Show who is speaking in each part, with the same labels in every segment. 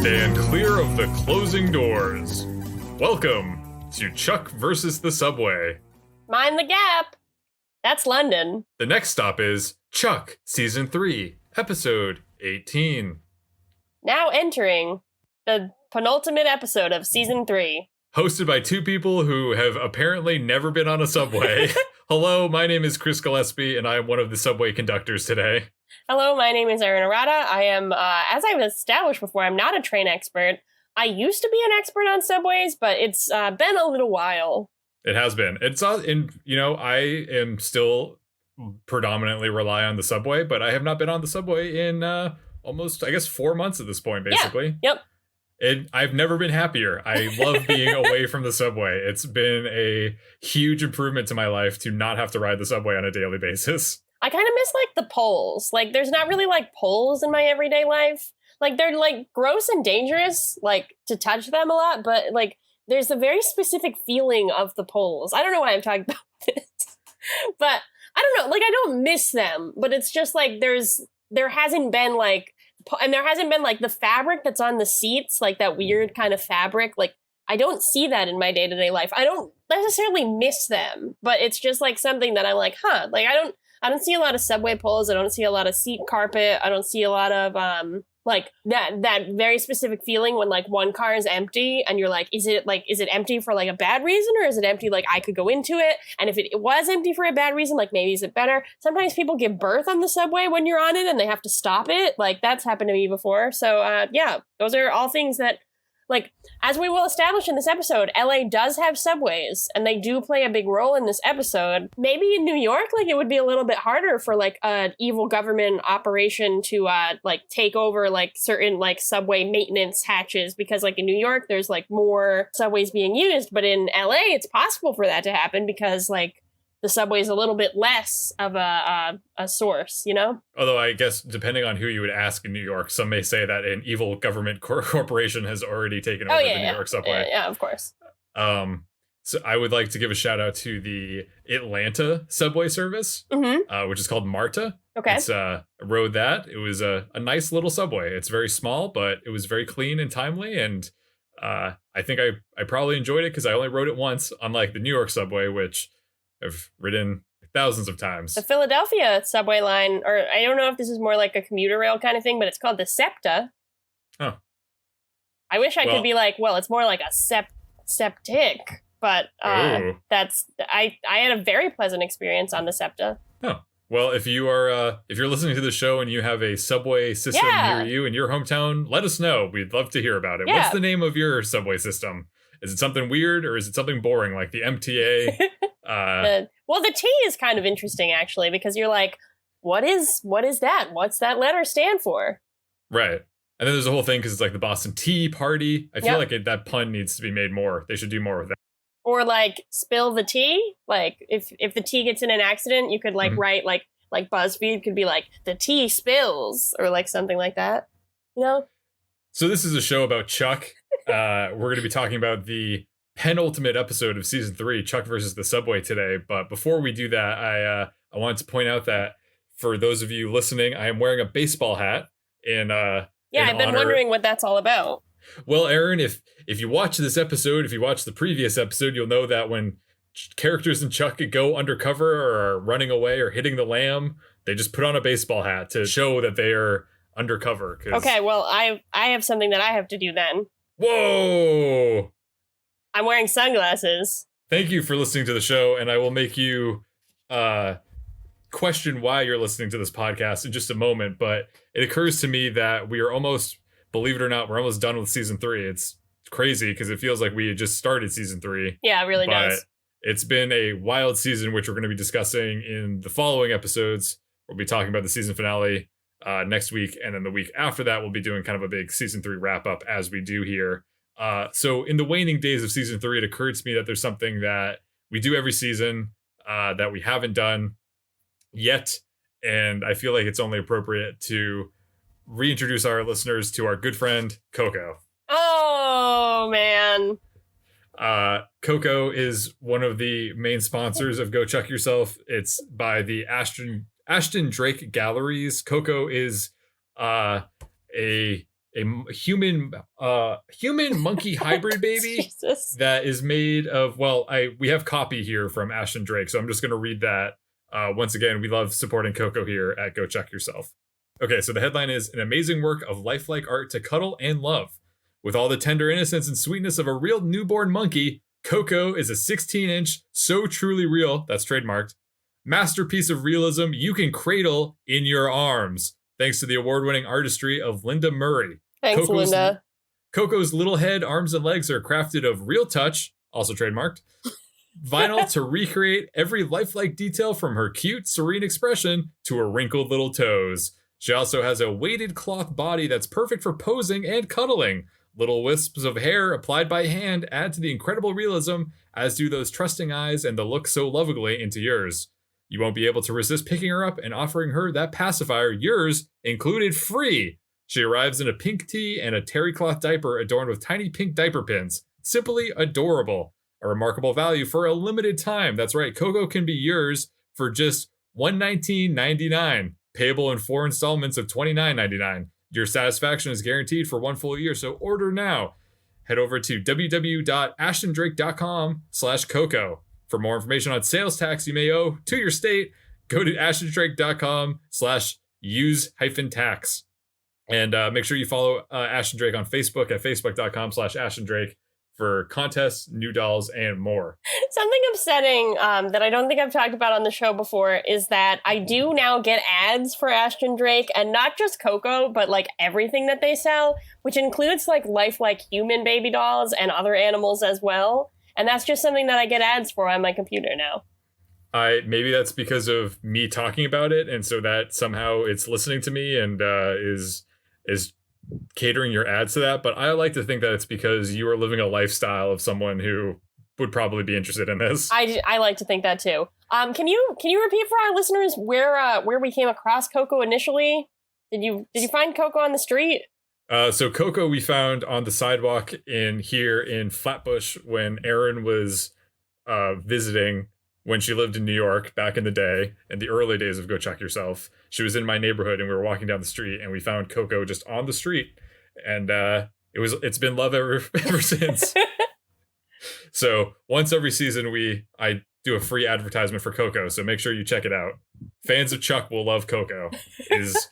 Speaker 1: Stand clear of the closing doors. Welcome to Chuck versus the Subway.
Speaker 2: Mind the gap. That's London.
Speaker 1: The next stop is Chuck, Season 3, Episode 18.
Speaker 2: Now entering the penultimate episode of Season 3.
Speaker 1: Hosted by two people who have apparently never been on a subway. Hello, my name is Chris Gillespie, and I am one of the subway conductors today. Hello,
Speaker 2: my name is Erin. I am, as I've established before, I'm not a train expert. I used to be an expert on subways, but it's been a little while.
Speaker 1: It has been. I am still predominantly rely on the subway, but I have not been on the subway in almost, 4 months at this point, basically.
Speaker 2: Yeah. Yep.
Speaker 1: I've never been happier. I love being away from the subway. It's been a huge improvement to my life to not have to ride the subway on a daily basis.
Speaker 2: I kind of miss, the poles. There's not really, poles in my everyday life. They're, gross and dangerous, to touch them a lot, but, there's a very specific feeling of the poles. I don't know why I'm talking about this, but I don't know. I don't miss them, but it's just, there hasn't been, and there hasn't been, the fabric that's on the seats, that weird kind of fabric. I don't see that in my day-to-day life. I don't necessarily miss them, but it's just, something that I'm I don't see a lot of subway poles. I don't see a lot of seat carpet. I don't see a lot of, that very specific feeling when, one car is empty and you're is it empty for, a bad reason, or is it empty, I could go into it? And if it was empty for a bad reason, maybe is it better? Sometimes people give birth on the subway when you're on it and they have to stop it. That's happened to me before. So, yeah, those are all things that, as we will establish in this episode, LA does have subways, and they do play a big role in this episode. Maybe in New York, it would be a little bit harder for, an evil government operation to, take over, certain, subway maintenance hatches, because, in New York, there's, more subways being used, but in LA, it's possible for that to happen because, the subway is a little bit less of a source, you know?
Speaker 1: Although I guess depending on who you would ask in New York, some may say that an evil government corporation has already taken over the New York subway.
Speaker 2: Yeah, of course.
Speaker 1: So I would like to give a shout out to the Atlanta subway service, which is called MARTA.
Speaker 2: Okay.
Speaker 1: I rode that. It was a nice little subway. It's very small, but it was very clean and timely. And I think I probably enjoyed it because I only rode it once, unlike the New York subway, which I've ridden thousands of times.
Speaker 2: The Philadelphia subway line, or I don't know if this is more like a commuter rail kind of thing, but it's called the SEPTA.
Speaker 1: Oh.
Speaker 2: I wish I could be it's more like a septic, but I had a very pleasant experience on the SEPTA.
Speaker 1: Oh. Well, if you're listening to the show and you have a subway system near you in your hometown, let us know. We'd love to hear about it. Yeah. What's the name of your subway system? Is it something weird, or is it something boring like the MTA?
Speaker 2: The T is kind of interesting, actually, because you're what is that? What's that letter stand for?
Speaker 1: Right. And then there's a whole thing because it's the Boston Tea Party. I feel that pun needs to be made more. They should do more of that.
Speaker 2: Or spill the tea. If the tea gets in an accident, you could write BuzzFeed could be the tea spills, or something like that. You know?
Speaker 1: So this is a show about Chuck. We're going to be talking about the penultimate episode of season 3, Chuck versus the Subway, today. But before we do that, I wanted to point out that for those of you listening, I am wearing a baseball hat
Speaker 2: I've been wondering what that's all about.
Speaker 1: Well, Erin, if you watch this episode, if you watch the previous episode, you'll know that when characters in Chuck go undercover or are running away or hitting the lamb, they just put on a baseball hat to show that they are undercover.
Speaker 2: Okay, well, I have something that I have to do then.
Speaker 1: Whoa!
Speaker 2: I'm wearing sunglasses.
Speaker 1: Thank you for listening to the show, and I will make you question why you're listening to this podcast in just a moment, but it occurs to me that we are almost, believe it or not, we're almost done with season 3. It's crazy because it feels like we had just started season 3.
Speaker 2: Yeah, it really does.
Speaker 1: It's been a wild season, which we're going to be discussing in the following episodes. We'll be talking about the season finale next week, and then the week after that, we'll be doing kind of a big season 3 wrap-up as we do here. So in the waning days of season 3, it occurred to me that there's something that we do every season that we haven't done yet, and I feel like it's only appropriate to reintroduce our listeners to our good friend Coco.
Speaker 2: Oh man.
Speaker 1: Coco is one of the main sponsors of Go Chuck Yourself. It's by the Ashton Drake Galleries. Coco is a human monkey hybrid baby
Speaker 2: Jesus.
Speaker 1: that is made of, well, we have copy here from Ashton Drake, so I'm just going to read that. Once again, we love supporting Coco here at Go Chuck Yourself. Okay, so the headline is an amazing work of lifelike art to cuddle and love. With all the tender innocence and sweetness of a real newborn monkey, Coco is a 16-inch, so truly real, that's trademarked, masterpiece of realism you can cradle in your arms. Thanks to the award-winning artistry of Linda Murray.
Speaker 2: Thanks, Linda.
Speaker 1: Coco's little head, arms, and legs are crafted of real touch, also trademarked, vinyl to recreate every lifelike detail from her cute, serene expression to her wrinkled little toes. She also has a weighted cloth body that's perfect for posing and cuddling. Little wisps of hair applied by hand add to the incredible realism, as do those trusting eyes and the look so lovingly into yours. You won't be able to resist picking her up and offering her that pacifier, yours included free. She arrives in a pink tee and a terry cloth diaper adorned with tiny pink diaper pins. Simply adorable. A remarkable value for a limited time. That's right, Coco can be yours for just $119.99, payable in 4 installments of $29.99. Your satisfaction is guaranteed for 1 full year, so order now. Head over to www.ashtondrake.com/Coco. For more information on sales tax you may owe to your state, go to ashtondrake.com/use-tax. And make sure you follow Ashton Drake on Facebook at facebook.com/AshtonDrake for contests, new dolls, and more.
Speaker 2: Something upsetting that I don't think I've talked about on the show before is that I do now get ads for Ashton Drake, and not just Coco, but like everything that they sell, which includes like lifelike human baby dolls and other animals as well. And that's just something that I get ads for on my computer now.
Speaker 1: Maybe that's because of me talking about it, and so that somehow it's listening to me and is catering your ads to that. But I like to think that it's because you are living a lifestyle of someone who would probably be interested in this.
Speaker 2: I like to think that too. Can you repeat for our listeners where we came across Coco initially? Did you find Coco on the street?
Speaker 1: So Coco we found on the sidewalk here in Flatbush when Erin was visiting when she lived in New York back in the day, in the early days of Go Chuck Yourself. She was in my neighborhood and we were walking down the street and we found Coco just on the street. And it's been love ever since. So once every season I do a free advertisement for Coco, so make sure you check it out. Fans of Chuck will love Coco is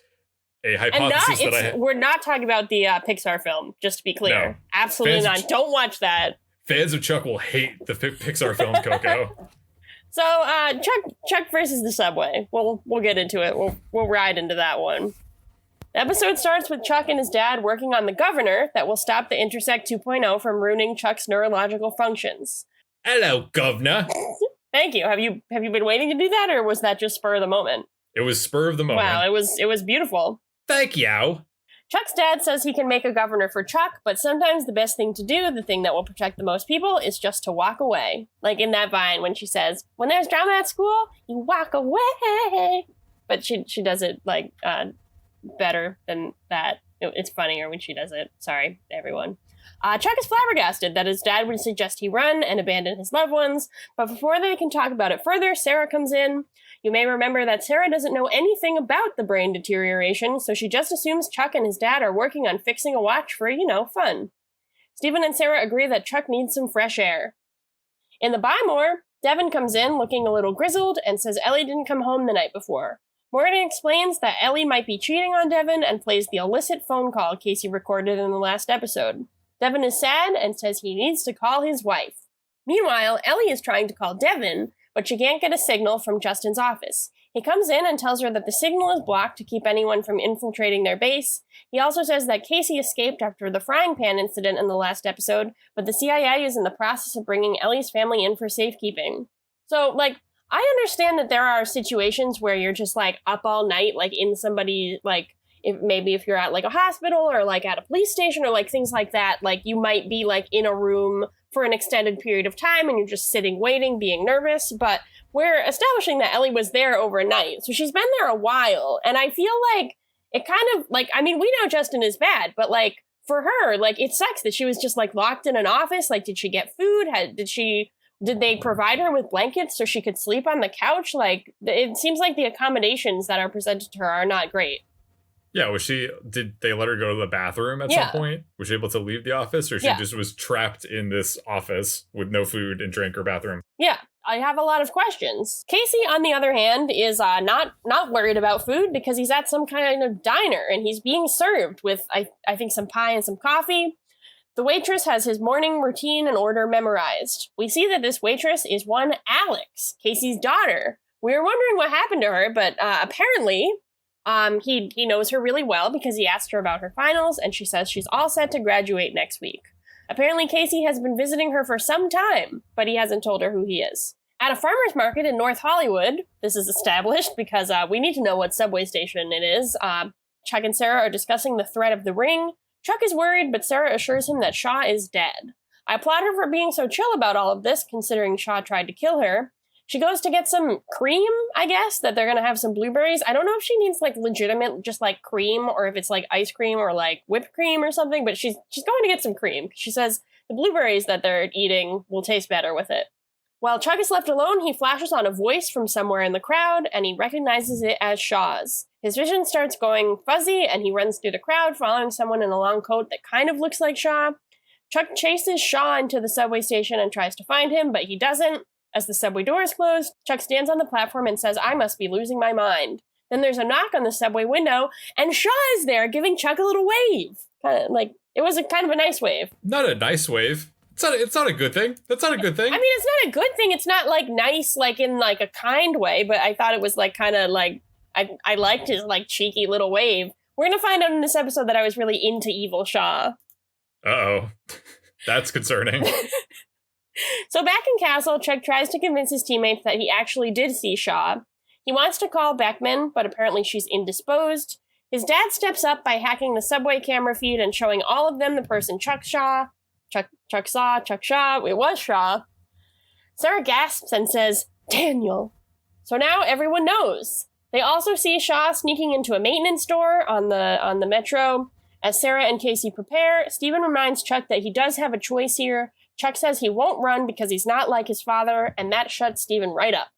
Speaker 1: a hypothesis that I have. We're
Speaker 2: not talking about the Pixar film, just to be clear. No. Absolutely not. Don't watch that.
Speaker 1: Fans of Chuck will hate the Pixar film Coco.
Speaker 2: So, Chuck versus the subway. We'll get into it. We'll ride into that one. The episode starts with Chuck and his dad working on the governor that will stop the Intersect 2.0 from ruining Chuck's neurological functions.
Speaker 1: Hello, governor.
Speaker 2: Thank you. Have you been waiting to do that, or was that just spur of the moment?
Speaker 1: It was spur of the moment.
Speaker 2: Wow, it was beautiful.
Speaker 1: Thank you.
Speaker 2: Chuck's dad says he can make a governor for Chuck, but sometimes the best thing to do, the thing that will protect the most people, is just to walk away. Like in that Vine when she says, when there's drama at school, you walk away. But she does it like better than that. It's funnier when she does it. Sorry, everyone. Chuck is flabbergasted that his dad would suggest he run and abandon his loved ones, but before they can talk about it further, Sarah comes in. You may remember that Sarah doesn't know anything about the brain deterioration, so she just assumes Chuck and his dad are working on fixing a watch for, fun. Stephen and Sarah agree that Chuck needs some fresh air. In the Buy More, Devin comes in looking a little grizzled and says Ellie didn't come home the night before. Morgan explains that Ellie might be cheating on Devin and plays the illicit phone call Casey recorded in the last episode. Devin is sad and says he needs to call his wife. Meanwhile, Ellie is trying to call Devin, but she can't get a signal from Justin's office. He comes in and tells her that the signal is blocked to keep anyone from infiltrating their base. He also says that Casey escaped after the frying pan incident in the last episode, but the CIA is in the process of bringing Ellie's family in for safekeeping. So, I understand that there are situations where you're just, up all night, in somebody, if you're at, a hospital or, at a police station or, things like that, you might be, in a room for an extended period of time and you're just sitting, waiting, being nervous. But we're establishing that Ellie was there overnight. So she's been there a while. And I feel like it kind of, we know Justin is bad, but, for her, it sucks that she was just, locked in an office. Did she get food? Did they provide her with blankets so she could sleep on the couch? It seems like the accommodations that are presented to her are not great.
Speaker 1: Yeah, did they let her go to the bathroom at some point? Was she able to leave the office, or she just was trapped in this office with no food and drink or bathroom?
Speaker 2: Yeah, I have a lot of questions. Casey, on the other hand, is not worried about food because he's at some kind of diner and he's being served with, I think, some pie and some coffee. The waitress has his morning routine and order memorized. We see that this waitress is one Alex, Casey's daughter. We were wondering what happened to her, but apparently... he knows her really well because he asked her about her finals, and she says she's all set to graduate next week. Apparently, Casey has been visiting her for some time, but he hasn't told her who he is. At a farmer's market in North Hollywood, this is established because we need to know what subway station it is. Chuck and Sarah are discussing the threat of the ring. Chuck is worried, but Sarah assures him that Shaw is dead. I applaud her for being so chill about all of this, considering Shaw tried to kill her. She goes to get some cream, I guess, that they're going to have some blueberries. I don't know if she means, like, legitimate, just, like, cream, or if it's, like, ice cream or, like, whipped cream or something, but she's going to get some cream. She says the blueberries that they're eating will taste better with it. While Chuck is left alone, he flashes on a voice from somewhere in the crowd, and he recognizes it as Shaw's. His vision starts going fuzzy, and he runs through the crowd, following someone in a long coat that kind of looks like Shaw. Chuck chases Shaw into the subway station and tries to find him, but he doesn't. As the subway doors close, Chuck stands on the platform and says, "I must be losing my mind." Then there's a knock on the subway window, and Shaw is there giving Chuck a little wave. Kind of like, it was a kind of a nice wave.
Speaker 1: Not a nice wave. It's not a good thing. That's not a good thing.
Speaker 2: I mean, it's not a good thing. It's not, like, nice, like, in, like, a kind way, but I thought it was, like, kind of, like, I liked his, like, cheeky little wave. We're going to find out in this episode that I was really into evil Shaw.
Speaker 1: Uh-oh. That's concerning.
Speaker 2: So back in Castle, Chuck tries to convince his teammates that he actually did see Shaw. He wants to call Beckman, but apparently she's indisposed. His dad steps up by hacking the subway camera feed and showing all of them the person Chuck Shaw. Chuck Shaw. It was Shaw. Sarah gasps and says, "Daniel." So now everyone knows. They also see Shaw sneaking into a maintenance store on the metro. As Sarah and Casey prepare, Stephen reminds Chuck that he does have a choice here. Chuck says he won't run because he's not like his father, and that shuts Stephen right up.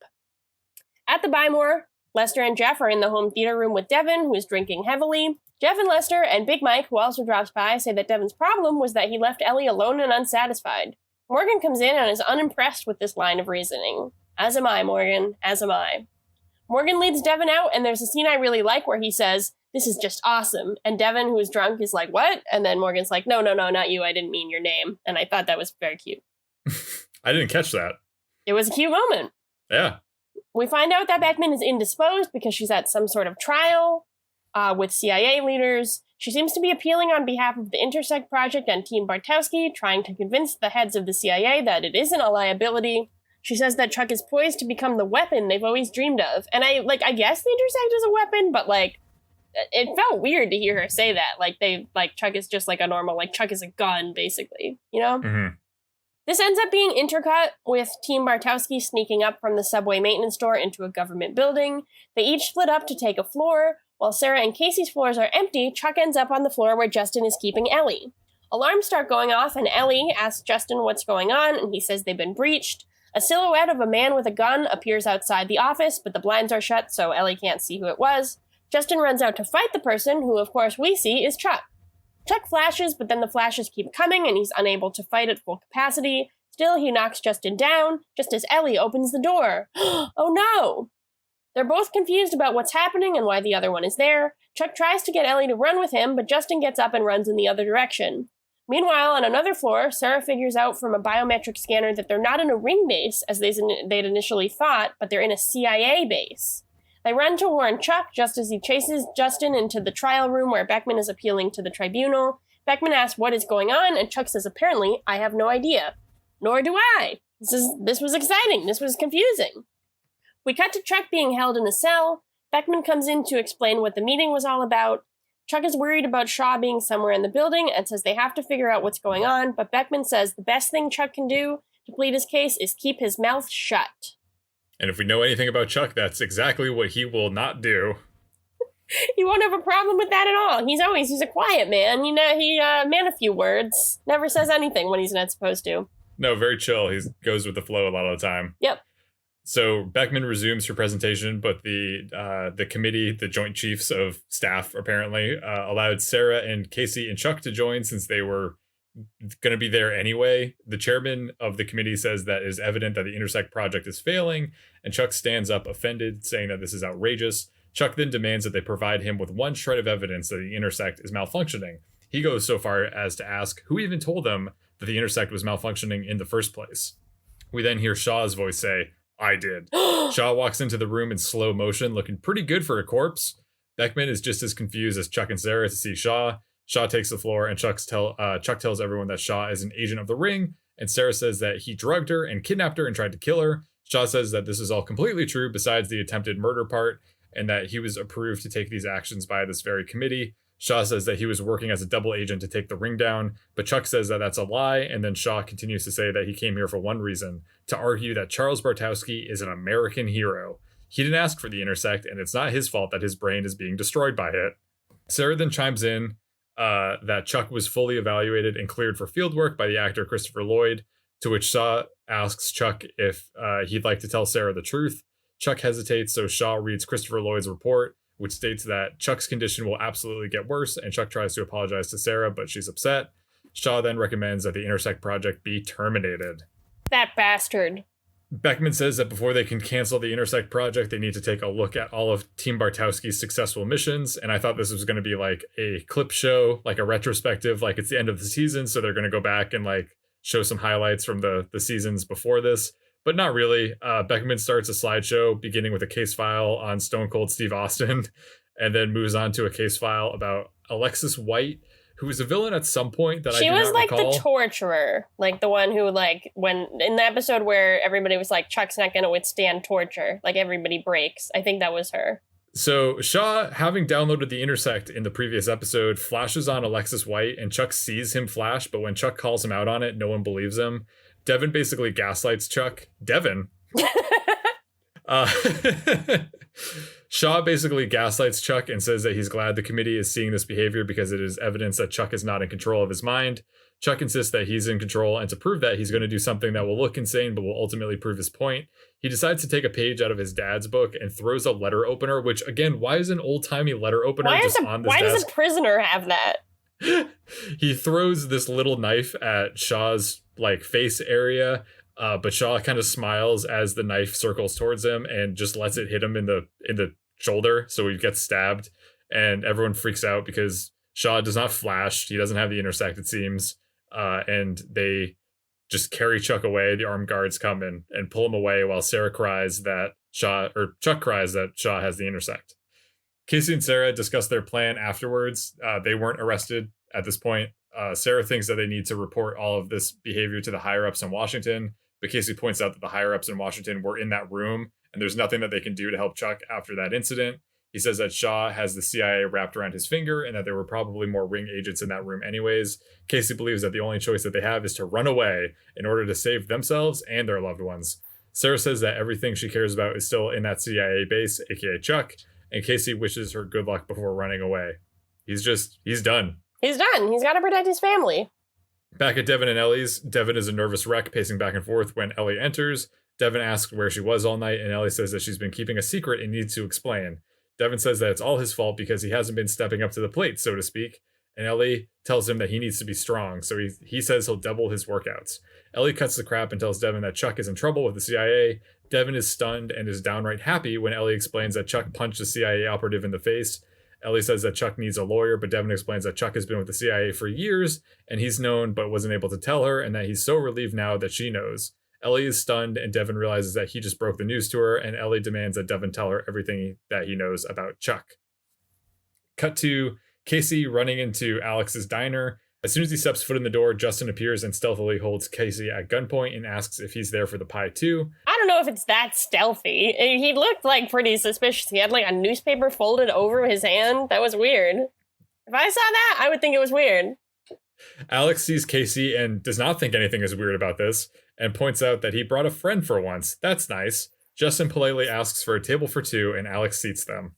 Speaker 2: At the Bymore, Lester and Jeff are in the home theater room with Devin, who is drinking heavily. Jeff and Lester and Big Mike, who also drops by, say that Devin's problem was that he left Ellie alone and unsatisfied. Morgan comes in and is unimpressed with this line of reasoning. "As am I, Morgan, as am I." Morgan leads Devin out, and there's a scene I really like where he says, "This is just awesome." And Devin, who's drunk, is like, "What?" And then Morgan's like, no, not you. I didn't mean your name. And I thought that was very cute.
Speaker 1: I didn't catch that.
Speaker 2: It was a cute moment.
Speaker 1: Yeah.
Speaker 2: We find out that Beckman is indisposed because she's at some sort of trial with CIA leaders. She seems to be appealing on behalf of the Intersect Project and Team Bartowski, trying to convince the heads of the CIA that it isn't a liability. She says that Chuck is poised to become the weapon they've always dreamed of. And I guess the Intersect is a weapon, but, like, it felt weird to hear her say that. Like, Chuck is just, like, a normal, like, Chuck is a gun, basically, you know?
Speaker 1: Mm-hmm.
Speaker 2: This ends up being intercut with Team Bartowski sneaking up from the subway maintenance store into a government building. They each split up to take a floor. While Sarah and Casey's floors are empty, Chuck ends up on the floor where Justin is keeping Ellie. Alarms start going off, and Ellie asks Justin what's going on, and he says they've been breached. A silhouette of a man with a gun appears outside the office, but the blinds are shut, so Ellie can't see who it was. Justin runs out to fight the person, who, of course, we see is Chuck. Chuck flashes, but then the flashes keep coming, and he's unable to fight at full capacity. Still, he knocks Justin down, just as Ellie opens the door. Oh no! They're both confused about what's happening and why the other one is there. Chuck tries to get Ellie to run with him, but Justin gets up and runs in the other direction. Meanwhile, on another floor, Sarah figures out from a biometric scanner that they're not in a ring base, as they'd initially thought, but they're in a CIA base. They run to warn Chuck just as he chases Justin into the trial room where Beckman is appealing to the tribunal. Beckman asks what is going on, and Chuck says, apparently, I have no idea. Nor do I. This was exciting. This was confusing. We cut to Chuck being held in a cell. Beckman comes in to explain what the meeting was all about. Chuck is worried about Shaw being somewhere in the building and says they have to figure out what's going on, but Beckman says the best thing Chuck can do to plead his case is keep his mouth shut.
Speaker 1: And if we know anything about Chuck, that's exactly what he will not do.
Speaker 2: He won't have a problem with that at all. He's a quiet man. You know, he man a few words. Never says anything when he's not supposed to.
Speaker 1: No, very chill. He goes with the flow a lot of the time.
Speaker 2: Yep.
Speaker 1: So Beckman resumes her presentation, but the committee, the Joint Chiefs of Staff, apparently allowed Sarah and Casey and Chuck to join since they were going to be there anyway. The chairman of the committee says that it is evident that the Intersect project is failing, and Chuck stands up offended, saying that this is outrageous. Chuck then demands that they provide him with one shred of evidence that the Intersect is malfunctioning. He goes so far as to ask who even told them that the Intersect was malfunctioning in the first place. We then hear Shaw's voice say, "I did." Shaw walks into the room in slow motion, looking pretty good for a corpse. Beckman is just as confused as Chuck and Sarah to see Shaw. Shaw takes the floor, and Chuck tells everyone that Shaw is an agent of the Ring, and Sarah says that he drugged her and kidnapped her and tried to kill her. Shaw says that this is all completely true besides the attempted murder part, and that he was approved to take these actions by this very committee. Shaw says that he was working as a double agent to take the Ring down, but Chuck says that that's a lie, and then Shaw continues to say that he came here for one reason, to argue that Charles Bartowski is an American hero. He didn't ask for the Intersect, and it's not his fault that his brain is being destroyed by it. Sarah then chimes in that Chuck was fully evaluated and cleared for field work by the actor Christopher Lloyd, to which Shaw asks Chuck if he'd like to tell Sarah the truth. Chuck hesitates, so Shaw reads Christopher Lloyd's report, which states that Chuck's condition will absolutely get worse, and Chuck tries to apologize to Sarah, but she's upset. Shaw then recommends that the Intersect project be terminated.
Speaker 2: That bastard.
Speaker 1: Beckman says that before they can cancel the Intersect project, they need to take a look at all of Team Bartowski's successful missions, and I thought this was going to be like a clip show, like a retrospective, like it's the end of the season, so they're going to go back and like show some highlights from the seasons before this. But not really. Beckman starts a slideshow beginning with a case file on Stone Cold Steve Austin, and then moves on to a case file about Alexis White, who was a villain at some point that I do not recall. She was like
Speaker 2: the torturer, like the one who, like, when in the episode where everybody was like, Chuck's not going to withstand torture, like everybody breaks. I think that was her.
Speaker 1: So Shaw, having downloaded the Intersect in the previous episode, flashes on Alexis White, and Chuck sees him flash, but when Chuck calls him out on it, no one believes him. Devin basically gaslights Chuck. Devin? Shaw basically gaslights Chuck and says that he's glad the committee is seeing this behavior because it is evidence that Chuck is not in control of his mind. Chuck insists that he's in control, and to prove that, he's going to do something that will look insane but will ultimately prove his point. He decides to take a page out of his dad's book and throws a letter opener, which, again, why is an old-timey letter opener on this desk?
Speaker 2: Why does a prisoner have that?
Speaker 1: He throws this little knife at Shaw's like face area, but Shaw kind of smiles as the knife circles towards him and just lets it hit him in the shoulder, so he gets stabbed, and everyone freaks out because Shaw does not flash. He doesn't have the Intersect, it seems, and they just carry Chuck away. The armed guards come in and pull him away while Chuck cries that Shaw has the Intersect. Casey and Sarah discuss their plan afterwards. They weren't arrested at this point. Sarah thinks that they need to report all of this behavior to the higher-ups in Washington, but Casey points out that the higher-ups in Washington were in that room, and there's nothing that they can do to help Chuck after that incident. He says that Shaw has the CIA wrapped around his finger, and that there were probably more Ring agents in that room anyways. Casey believes that the only choice that they have is to run away in order to save themselves and their loved ones. Sarah says that everything she cares about is still in that CIA base, aka Chuck, and Casey wishes her good luck before running away. He's done.
Speaker 2: He's done. He's got to protect his family.
Speaker 1: Back at Devin and Ellie's, Devin is a nervous wreck pacing back and forth when Ellie enters. Devin asks where she was all night, and Ellie says that she's been keeping a secret and needs to explain. Devin says that it's all his fault because he hasn't been stepping up to the plate, so to speak, and Ellie tells him that he needs to be strong, so he says he'll double his workouts. Ellie cuts the crap and tells Devin that Chuck is in trouble with the CIA. Devin is stunned and is downright happy when Ellie explains that Chuck punched a CIA operative in the face. Ellie says that Chuck needs a lawyer, but Devin explains that Chuck has been with the CIA for years, and he's known but wasn't able to tell her, and that he's so relieved now that she knows. Ellie is stunned, and Devin realizes that he just broke the news to her, and Ellie demands that Devin tell her everything that he knows about Chuck. Cut to Casey running into Alex's diner. As soon as he steps foot in the door, Justin appears and stealthily holds Casey at gunpoint and asks if he's there for the pie too.
Speaker 2: I don't know if it's that stealthy. He looked like pretty suspicious. He had like a newspaper folded over his hand. That was weird. If I saw that, I would think it was weird.
Speaker 1: Alex sees Casey and does not think anything is weird about this, and points out that he brought a friend for once. That's nice. Justin politely asks for a table for two, and Alex seats them.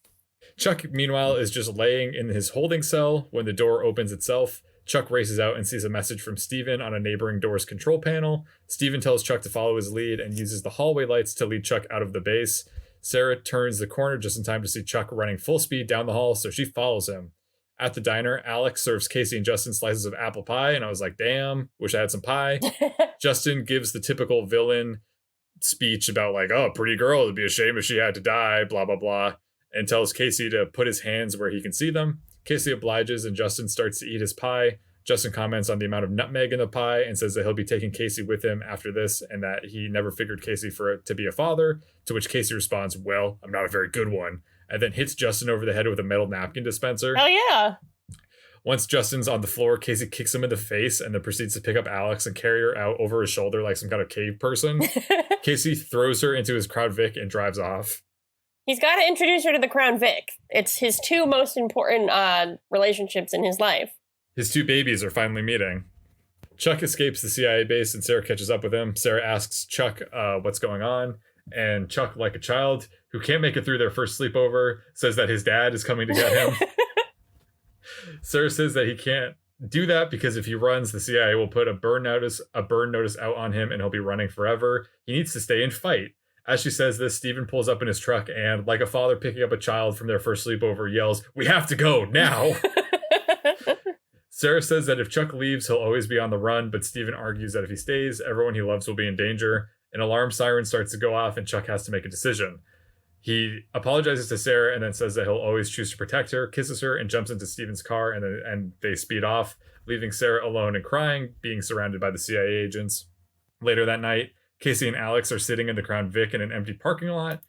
Speaker 1: Chuck, meanwhile, is just laying in his holding cell when the door opens itself. Chuck races out and sees a message from Stephen on a neighboring door's control panel. Stephen tells Chuck to follow his lead and uses the hallway lights to lead Chuck out of the base. Sarah turns the corner just in time to see Chuck running full speed down the hall, so she follows him. At the diner, Alex serves Casey and Justin slices of apple pie, and I was like, damn, wish I had some pie. Justin gives the typical villain speech about like, oh, pretty girl, it'd be a shame if she had to die, blah, blah, blah, and tells Casey to put his hands where he can see them. Casey obliges and Justin starts to eat his pie. Justin comments on the amount of nutmeg in the pie and says that he'll be taking Casey with him after this and that he never figured Casey for it to be a father, to which Casey responds, well, I'm not a very good one, and then hits Justin over the head with a metal napkin dispenser.
Speaker 2: Hell yeah.
Speaker 1: Once Justin's on the floor, Casey kicks him in the face and then proceeds to pick up Alex and carry her out over his shoulder like some kind of cave person. Casey throws her into his Crown Vic and drives off.
Speaker 2: He's got to introduce her to the Crown Vic. It's his two most important relationships in his life.
Speaker 1: His two babies are finally meeting. Chuck escapes the CIA base and Sarah catches up with him. Sarah asks Chuck what's going on. And Chuck, like a child who can't make it through their first sleepover, says that his dad is coming to get him. Sarah says that he can't do that because if he runs, the CIA will put a burn notice out on him and he'll be running forever. He needs to stay and fight. As she says this, Stephen pulls up in his truck and, like a father picking up a child from their first sleepover, yells, "We have to go now!" Sarah says that if Chuck leaves, he'll always be on the run, but Stephen argues that if he stays, everyone he loves will be in danger. An alarm siren starts to go off and Chuck has to make a decision. He apologizes to Sarah and then says that he'll always choose to protect her, kisses her, and jumps into Stephen's car, and they speed off, leaving Sarah alone and crying, being surrounded by the CIA agents. Later that night, Casey and Alex are sitting in the Crown Vic in an empty parking lot.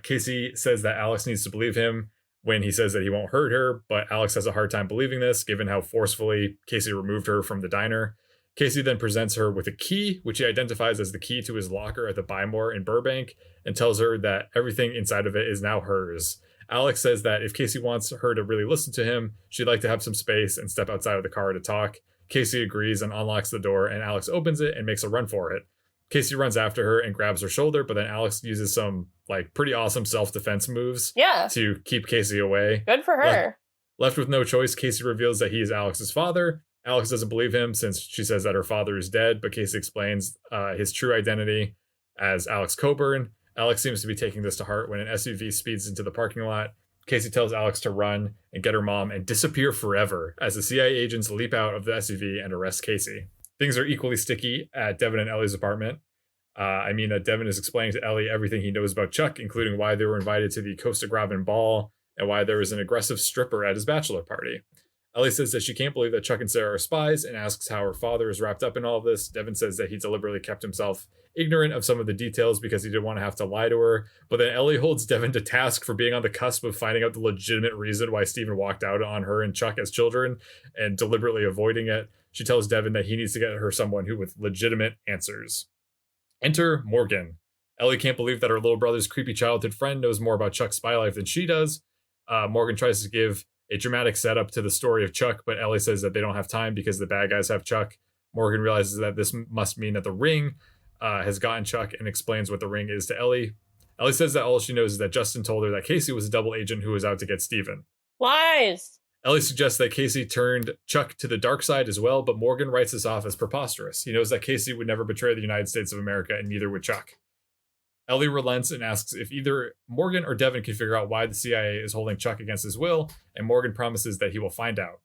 Speaker 1: Casey says that Alex needs to believe him when he says that he won't hurt her, but Alex has a hard time believing this, given how forcefully Casey removed her from the diner. Casey then presents her with a key, which he identifies as the key to his locker at the Buy More in Burbank, and tells her that everything inside of it is now hers. Alex says that if Casey wants her to really listen to him, she'd like to have some space and step outside of the car to talk. Casey agrees and unlocks the door, and Alex opens it and makes a run for it. Casey runs after her and grabs her shoulder, but then Alex uses some pretty awesome self-defense moves to keep Casey away.
Speaker 2: Good for her.
Speaker 1: Left with no choice, Casey reveals that he is Alex's father. Alex doesn't believe him since she says that her father is dead, but Casey explains his true identity as Alex Coburn. Alex seems to be taking this to heart when an SUV speeds into the parking lot. Casey tells Alex to run and get her mom and disappear forever as the CIA agents leap out of the SUV and arrest Casey. Things are equally sticky at Devin and Ellie's apartment. Devin is explaining to Ellie everything he knows about Chuck, including why they were invited to the Costa Graven ball and why there was an aggressive stripper at his bachelor party. Ellie says that she can't believe that Chuck and Sarah are spies and asks how her father is wrapped up in all of this. Devin says that he deliberately kept himself ignorant of some of the details because he didn't want to have to lie to her. But then Ellie holds Devin to task for being on the cusp of finding out the legitimate reason why Stephen walked out on her and Chuck as children and deliberately avoiding it. She tells Devin that he needs to get her someone who with legitimate answers. Enter Morgan. Ellie can't believe that her little brother's creepy childhood friend knows more about Chuck's spy life than she does. Morgan tries to give a dramatic setup to the story of Chuck, but Ellie says that they don't have time because the bad guys have Chuck. Morgan realizes that this must mean that the ring has gotten Chuck and explains what the ring is to Ellie. Ellie says that all she knows is that Justin told her that Casey was a double agent who was out to get Stephen.
Speaker 2: Lies!
Speaker 1: Ellie suggests that Casey turned Chuck to the dark side as well, but Morgan writes this off as preposterous. He knows that Casey would never betray the United States of America, and neither would Chuck. Ellie relents and asks if either Morgan or Devin can figure out why the CIA is holding Chuck against his will, and Morgan promises that he will find out.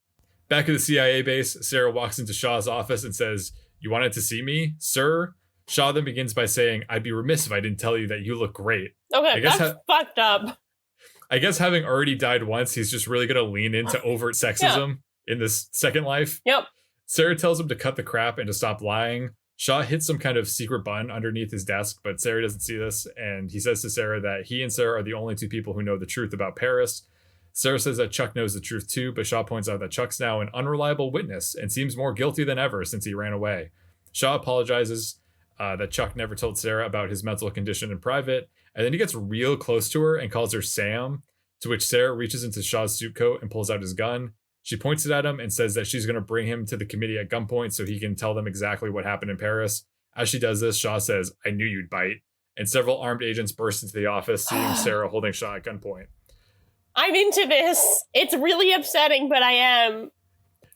Speaker 1: Back at the CIA base, Sarah walks into Shaw's office and says, "You wanted to see me, sir?" Shaw then begins by saying, "I'd be remiss if I didn't tell you that you look great."
Speaker 2: Okay, that's fucked up.
Speaker 1: I guess having already died once, he's just really going to lean into overt sexism in this second life.
Speaker 2: Yep.
Speaker 1: Sarah tells him to cut the crap and to stop lying. Shaw hits some kind of secret button underneath his desk, but Sarah doesn't see this, and he says to Sarah that he and Sarah are the only two people who know the truth about Paris. Sarah says that Chuck knows the truth too, but Shaw points out that Chuck's now an unreliable witness and seems more guilty than ever since he ran away. Shaw apologizes that Chuck never told Sarah about his mental condition in private, and then he gets real close to her and calls her Sam, to which Sarah reaches into Shaw's suit coat and pulls out his gun. She points it at him and says that she's going to bring him to the committee at gunpoint so he can tell them exactly what happened in Paris. As she does this, Shaw says, "I knew you'd bite," and several armed agents burst into the office, seeing Sarah holding Shaw at gunpoint.
Speaker 2: I'm into this. It's really upsetting, but I am.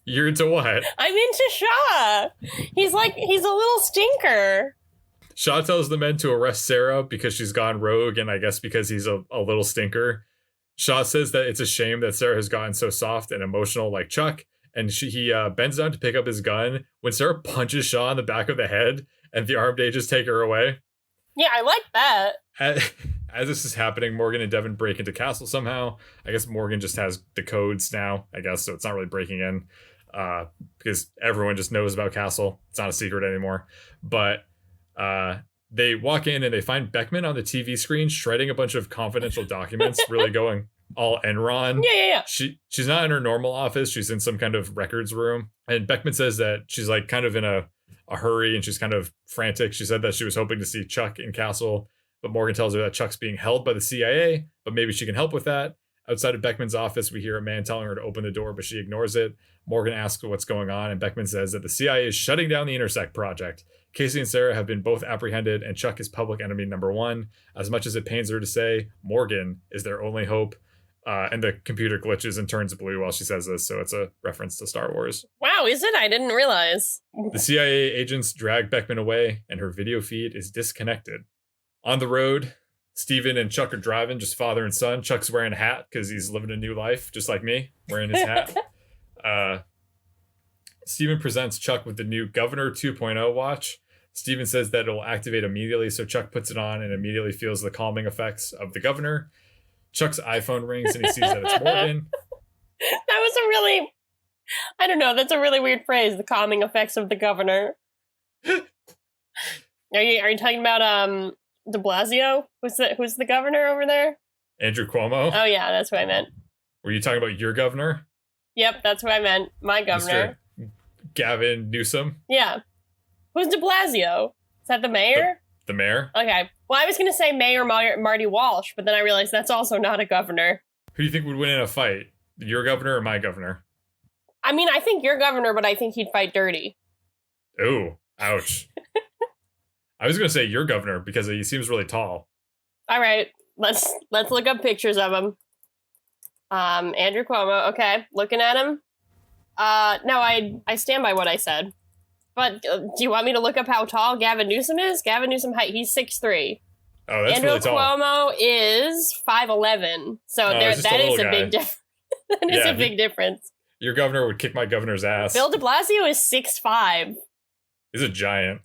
Speaker 1: You're into what?
Speaker 2: I'm into Shaw. He's a little stinker.
Speaker 1: Shaw tells the men to arrest Sarah because she's gone rogue, and I guess because he's a little stinker. Shaw says that it's a shame that Sarah has gotten so soft and emotional like Chuck, and he bends down to pick up his gun when Sarah punches Shaw in the back of the head, and the armed agents take her away.
Speaker 2: Yeah, I like that.
Speaker 1: As this is happening, Morgan and Devin break into Castle somehow. I guess Morgan just has the codes now, I guess, so it's not really breaking in because everyone just knows about Castle. It's not a secret anymore. But they walk in and they find Beckman on the TV screen shredding a bunch of confidential documents, really going all Enron.
Speaker 2: Yeah.
Speaker 1: She's not in her normal office. She's in some kind of records room. And Beckman says that she's like kind of in a hurry and she's kind of frantic. She said that she was hoping to see Chuck in Castle, but Morgan tells her that Chuck's being held by the CIA, but maybe she can help with that. Outside of Beckman's office, we hear a man telling her to open the door, but she ignores it. Morgan asks what's going on, and Beckman says that the CIA is shutting down the Intersect project. Casey and Sarah have been both apprehended, and Chuck is public enemy number one. As much as it pains her to say, Morgan is their only hope. And the computer glitches and turns blue while she says this, so it's a reference to Star Wars.
Speaker 2: Wow, is it? I didn't realize.
Speaker 1: The CIA agents drag Beckman away, and her video feed is disconnected. On the road, Stephen and Chuck are driving, just father and son. Chuck's wearing a hat because he's living a new life, just like me, wearing his hat. Stephen presents Chuck with the new Governor 2.0 watch. Stephen says that it will activate immediately, so Chuck puts it on and immediately feels the calming effects of the governor. Chuck's iPhone rings and he sees that it's Morgan.
Speaker 2: That was I don't know, that's a really weird phrase, the calming effects of the governor. Are you talking about de Blasio? Who's the governor over there?
Speaker 1: Andrew Cuomo?
Speaker 2: Oh yeah, that's what I meant.
Speaker 1: Were you talking about your governor?
Speaker 2: Yep, that's what I meant. My governor.
Speaker 1: Mr. Gavin Newsom?
Speaker 2: Yeah. Who's de Blasio? Is that the mayor?
Speaker 1: The mayor?
Speaker 2: Okay. Well, I was going to say Mayor Marty Walsh, but then I realized that's also not a governor.
Speaker 1: Who do you think would win in a fight? Your governor or my governor?
Speaker 2: I mean, I think your governor, but I think he'd fight dirty.
Speaker 1: Ooh, ouch. I was going to say your governor because he seems really tall.
Speaker 2: All right. Let's look up pictures of him. Andrew Cuomo. Okay. Looking at him. No, I stand by what I said. But do you want me to look up how tall Gavin Newsom is? Gavin Newsom height, he's 6'3".
Speaker 1: Oh, that's
Speaker 2: Andrew
Speaker 1: really tall.
Speaker 2: Cuomo is 5'11". So that is a big difference. That is a big difference.
Speaker 1: Your governor would kick my governor's ass.
Speaker 2: Bill de Blasio is 6'5". He's
Speaker 1: a giant.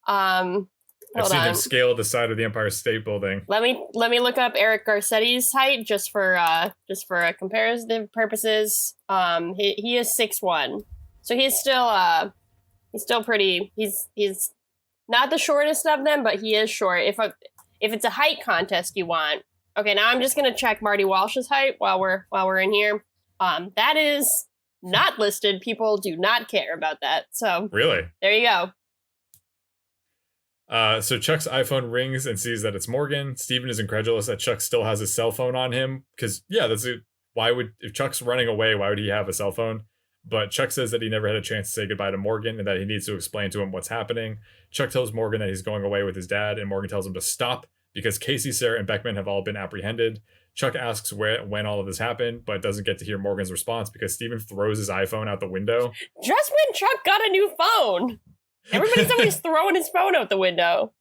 Speaker 2: I've
Speaker 1: seen him scale the side of the Empire State Building.
Speaker 2: Let me look up Eric Garcetti's height just for comparative purposes. He is 6'1", so he's still pretty. He's not the shortest of them, but he is short. If it's a height contest you want, okay. Now I'm just gonna check Marty Walsh's height while we're in here. That is not listed. People do not care about that. So
Speaker 1: really,
Speaker 2: there you go.
Speaker 1: So Chuck's iPhone rings and sees that it's Morgan. Stephen is incredulous that Chuck still has his cell phone on him because if Chuck's running away, why would he have a cell phone? But Chuck says that he never had a chance to say goodbye to Morgan and that he needs to explain to him what's happening. Chuck tells Morgan that he's going away with his dad, and Morgan tells him to stop because Casey, Sarah, and Beckman have all been apprehended. Chuck asks when all of this happened, but doesn't get to hear Morgan's response because Stephen throws his iPhone out the window.
Speaker 2: Just when Chuck got a new phone. Everybody's always throwing his phone out the window.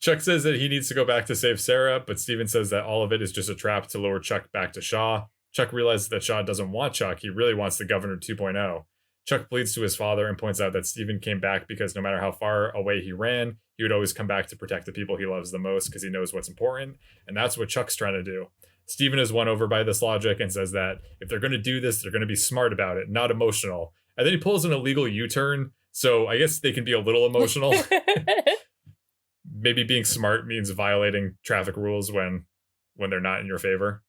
Speaker 1: Chuck says that he needs to go back to save Sarah, but Stephen says that all of it is just a trap to lure Chuck back to Shaw. Chuck realizes that Shaw doesn't want Chuck. He really wants the Governor 2.0. Chuck pleads to his father and points out that Stephen came back because no matter how far away he ran, he would always come back to protect the people he loves the most because he knows what's important. And that's what Chuck's trying to do. Stephen is won over by this logic and says that if they're going to do this, they're going to be smart about it, not emotional. And then he pulls an illegal U-turn. So I guess they can be a little emotional. Maybe being smart means violating traffic rules when they're not in your favor.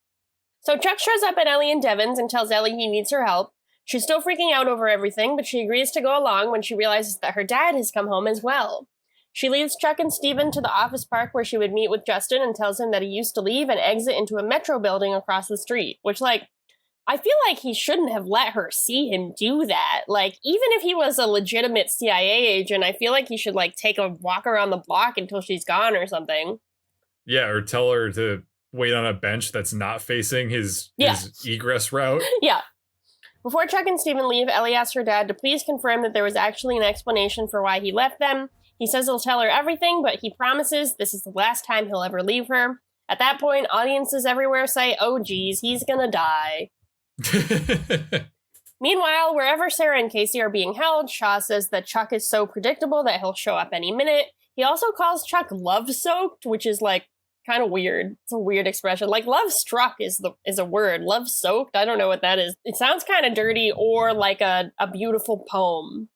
Speaker 2: So Chuck shows up at Ellie and Devin's and tells Ellie he needs her help. She's still freaking out over everything, but she agrees to go along when she realizes that her dad has come home as well. She leaves Chuck and Stephen to the office park where she would meet with Justin and tells him that he used to leave and exit into a metro building across the street, which, I feel like he shouldn't have let her see him do that. Even if he was a legitimate CIA agent, I feel like he should, take a walk around the block until she's gone or something.
Speaker 1: Yeah, or tell her to wait on a bench that's not facing his egress route.
Speaker 2: Yeah. Before Chuck and Stephen leave, Ellie asks her dad to please confirm that there was actually an explanation for why he left them. He says he'll tell her everything, but he promises this is the last time he'll ever leave her. At that point, audiences everywhere say, oh geez, he's gonna die. Meanwhile, wherever Sarah and Casey are being held, Shaw says that Chuck is so predictable that he'll show up any minute. He also calls Chuck love-soaked, which is, like, kind of weird. It's a weird expression. Like, love-struck is a word. Love-soaked? I don't know what that is. It sounds kind of dirty, or like a beautiful poem.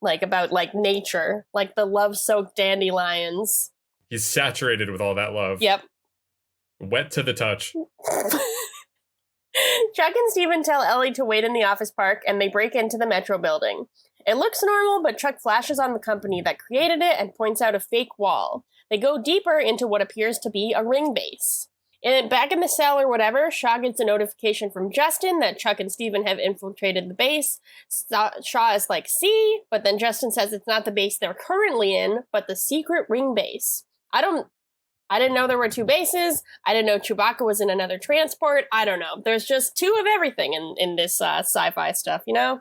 Speaker 2: Like, about, like, nature. Like the love-soaked dandelions.
Speaker 1: He's saturated with all that love.
Speaker 2: Yep.
Speaker 1: Wet to the touch.
Speaker 2: Chuck and Stephen tell Ellie to wait in the office park, and they break into the Metro building. It looks normal, but Chuck flashes on the company that created it and points out a fake wall. They go deeper into what appears to be a ring base. Back in the cell or whatever, Shaw gets a notification from Justin that Chuck and Stephen have infiltrated the base. Shaw is like, see? But then Justin says it's not the base they're currently in, but the secret ring base. I didn't know there were two bases. I didn't know Chewbacca was in another transport. I don't know. There's just two of everything in this sci-fi stuff, you know?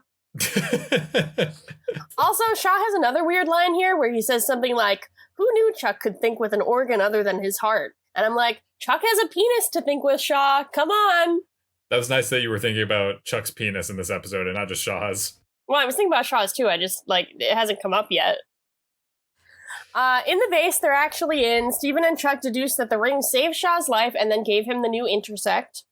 Speaker 2: Also, Shaw has another weird line here where he says something like, who knew Chuck could think with an organ other than his heart? And I'm like, Chuck has a penis to think with, Shaw. Come on.
Speaker 1: That was nice that you were thinking about Chuck's penis in this episode and not just Shaw's.
Speaker 2: Well, I was thinking about Shaw's too. I just, like, it hasn't come up yet. In the base they're actually in, Stephen and Chuck deduce that the ring saved Shaw's life and then gave him the new intersect.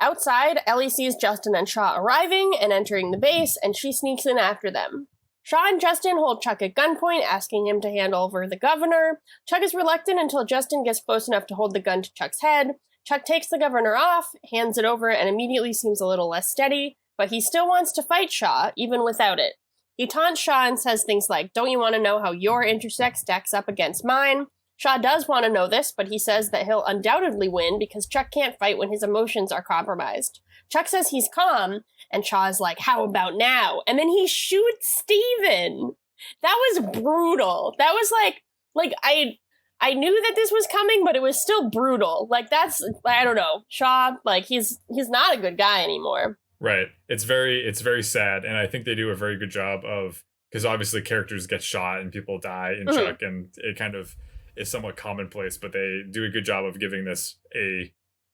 Speaker 2: Outside, Ellie sees Justin and Shaw arriving and entering the base, and she sneaks in after them. Shaw and Justin hold Chuck at gunpoint, asking him to hand over the governor. Chuck is reluctant until Justin gets close enough to hold the gun to Chuck's head. Chuck takes the governor off, hands it over, and immediately seems a little less steady, but he still wants to fight Shaw, even without it. He taunts Shaw and says things like, don't you want to know how your intersect stacks up against mine? Shaw does want to know this, but he says that he'll undoubtedly win because Chuck can't fight when his emotions are compromised. Chuck says he's calm, and Shaw is like, how about now? And then he shoots Stephen. That was brutal. That was like I knew that this was coming, but it was still brutal. Like, that's, I don't know. Shaw, like, he's not a good guy anymore.
Speaker 1: Right. It's very sad, and I think they do a very good job of, because obviously characters get shot and people die in Chuck, and it kind of is somewhat commonplace, but they do a good job of giving this a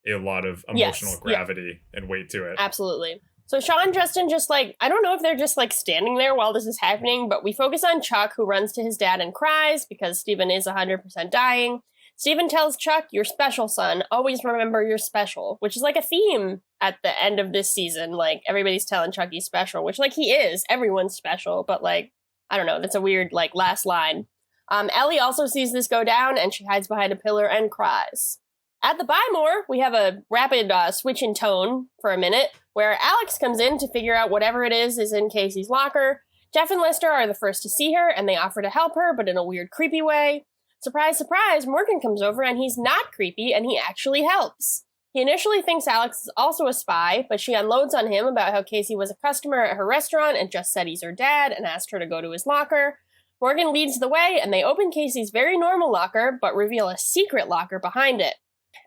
Speaker 1: lot of emotional gravity and weight to it.
Speaker 2: Absolutely. So Shaw and Justin just, like, I don't know if they're just, like, standing there while this is happening, but we focus on Chuck, who runs to his dad and cries because Stephen is 100% dying. Stephen tells Chuck, you're special, son. Always remember you're special, which is like a theme at the end of this season. Like, everybody's telling Chuck he's special, which, like, he is. Everyone's special, but, like, I don't know. That's a weird, like, last line. Ellie also sees this go down, and she hides behind a pillar and cries. At the Buy More, we have a rapid switch in tone for a minute, where Alex comes in to figure out whatever it is in Casey's locker. Jeff and Lester are the first to see her, and they offer to help her, but in a weird, creepy way. Surprise, surprise, Morgan comes over, and he's not creepy, and he actually helps. He initially thinks Alex is also a spy, but she unloads on him about how Casey was a customer at her restaurant and just said he's her dad and asked her to go to his locker. Morgan leads the way, and they open Casey's very normal locker, but reveal a secret locker behind it.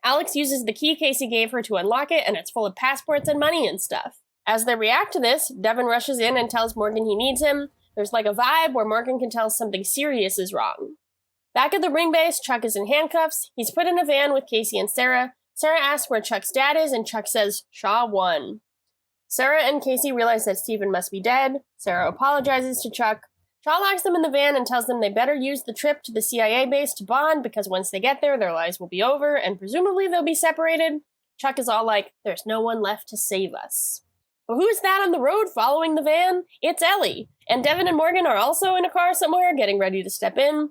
Speaker 2: Alex uses the key Casey gave her to unlock it, and it's full of passports and money and stuff. As they react to this, Devin rushes in and tells Morgan he needs him. There's like a vibe where Morgan can tell something serious is wrong. Back at the ring base, Chuck is in handcuffs. He's put in a van with Casey and Sarah. Sarah asks where Chuck's dad is, and Chuck says, Shaw won. Sarah and Casey realize that Stephen must be dead. Sarah apologizes to Chuck. Shaw locks them in the van and tells them they better use the trip to the CIA base to bond because once they get there, their lives will be over and presumably they'll be separated. Chuck is all like, there's no one left to save us. But who's that on the road following the van? It's Ellie. And Devin and Morgan are also in a car somewhere getting ready to step in.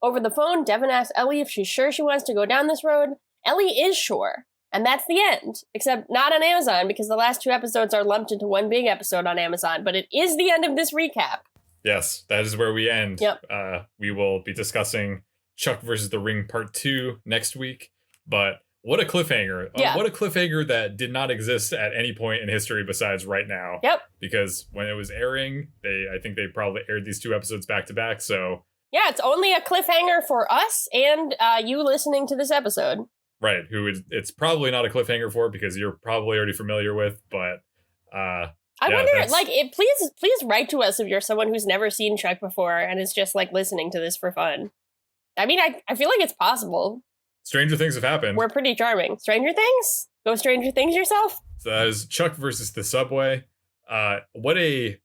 Speaker 2: Over the phone, Devin asks Ellie if she's sure she wants to go down this road. Ellie is sure. And that's the end. Except not on Amazon because the last two episodes are lumped into one big episode on Amazon. But it is the end of this recap.
Speaker 1: Yes, that is where we end.
Speaker 2: Yep.
Speaker 1: We will be discussing Chuck versus the Ring Part 2 next week. But what a cliffhanger.
Speaker 2: Yeah.
Speaker 1: What a cliffhanger that did not exist at any point in history besides right now.
Speaker 2: Yep.
Speaker 1: Because when it was airing, I think they probably aired these two episodes back to back. So
Speaker 2: yeah, it's only a cliffhanger for us and you listening to this episode.
Speaker 1: Right. It's probably not a cliffhanger for because you're probably already familiar with, but
Speaker 2: I wonder, like, please write to us if you're someone who's never seen Chuck before and is just, like, listening to this for fun. I mean, I feel like it's possible.
Speaker 1: Stranger things have happened.
Speaker 2: We're pretty charming. Stranger Things? Go Stranger Things yourself?
Speaker 1: So that is Chuck versus the Subway. What a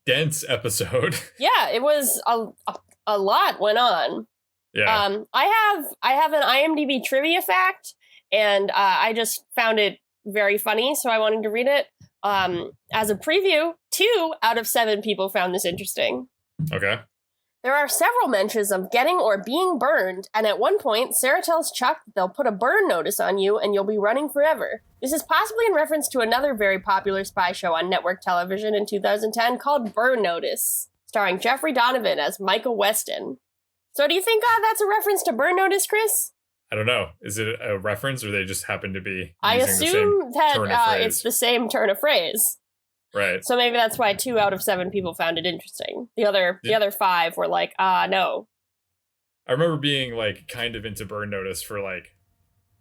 Speaker 1: dense episode.
Speaker 2: Yeah, it was a lot went on.
Speaker 1: Yeah.
Speaker 2: I have an IMDb trivia fact, and I just found it very funny, so I wanted to read it. As a preview, 2 out of 7 people found this interesting.
Speaker 1: Okay.
Speaker 2: There are several mentions of getting or being burned, and at one point, Sarah tells Chuck that they'll put a burn notice on you and you'll be running forever. This is possibly in reference to another very popular spy show on network television in 2010 called Burn Notice, starring Jeffrey Donovan as Michael Weston. So do you think that's a reference to Burn Notice, Chris?
Speaker 1: I don't know. Is it a reference, or they just happen to be
Speaker 2: I
Speaker 1: using
Speaker 2: assume
Speaker 1: the same
Speaker 2: that it's the same turn of phrase.
Speaker 1: Right.
Speaker 2: So maybe that's why 2 out of 7 people found it interesting. The other 5 were like, no.
Speaker 1: I remember being like kind of into Burn Notice for like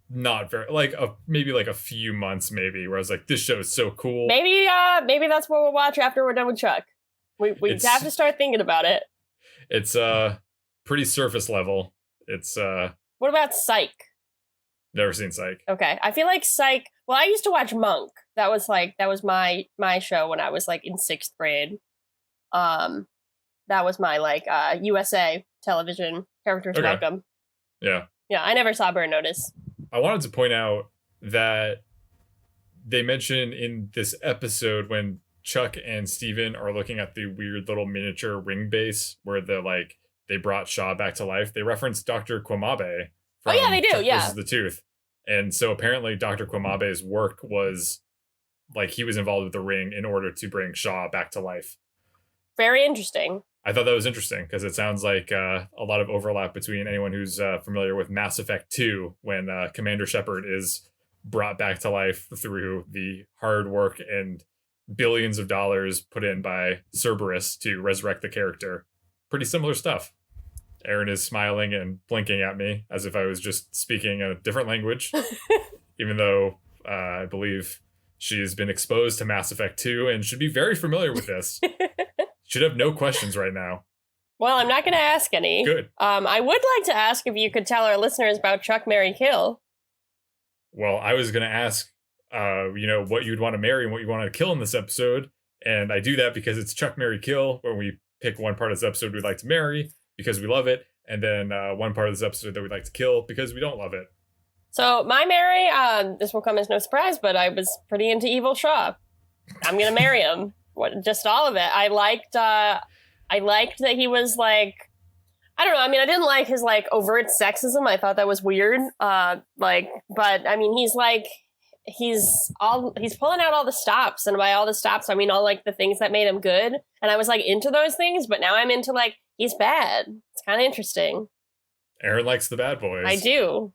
Speaker 1: not very maybe like a few months maybe, where I was like, this show is so cool.
Speaker 2: Maybe that's what we'll watch after we're done with Chuck. We have to start thinking about it. It's
Speaker 1: pretty surface level. It's
Speaker 2: What about Psych?
Speaker 1: Never seen Psych.
Speaker 2: Okay. I feel like Psych, well, I used to watch Monk. That was my show when I was like in 6th grade. That was my like USA television characters welcome.
Speaker 1: Yeah.
Speaker 2: Yeah, I never saw Burn Notice.
Speaker 1: I wanted to point out that they mention in this episode when Chuck and Steven are looking at the weird little miniature ring base where they brought Shaw back to life. They reference Dr. Kwamabe from
Speaker 2: Oh yeah, they do.
Speaker 1: Chuck
Speaker 2: Yeah.
Speaker 1: versus the Tooth. And so apparently Dr. Kwamabe's work was like he was involved with the ring in order to bring Shaw back to life.
Speaker 2: Very interesting.
Speaker 1: I thought that was interesting because it sounds like a lot of overlap between anyone who's familiar with Mass Effect 2 when Commander Shepard is brought back to life through the hard work and billions of dollars put in by Cerberus to resurrect the character. Pretty similar stuff. Erin is smiling and blinking at me as if I was just speaking a different language, even though I believe she's been exposed to Mass Effect 2 and should be very familiar with this. Should have no questions right now.
Speaker 2: Well, I'm not going to ask any.
Speaker 1: Good.
Speaker 2: I would like to ask if you could tell our listeners about Chuck, Marry, Kill.
Speaker 1: Well, I was going to ask, what you'd want to marry and what you want to kill in this episode. And I do that because it's Chuck, Marry, Kill, where we pick one part of this episode we'd like to marry because we love it. And then one part of this episode that we'd like to kill because we don't love it.
Speaker 2: So my Mary, this will come as no surprise, but I was pretty into Evil Shaw. I'm going to marry him. Just all of it. I liked that he was like, I don't know. I mean, I didn't like his like overt sexism. I thought that was weird. But I mean, he's pulling out all the stops, and by all the stops, I mean all like the things that made him good. And I was like into those things, but now I'm into like he's bad. It's kind of interesting.
Speaker 1: Erin likes the bad boys.
Speaker 2: I do.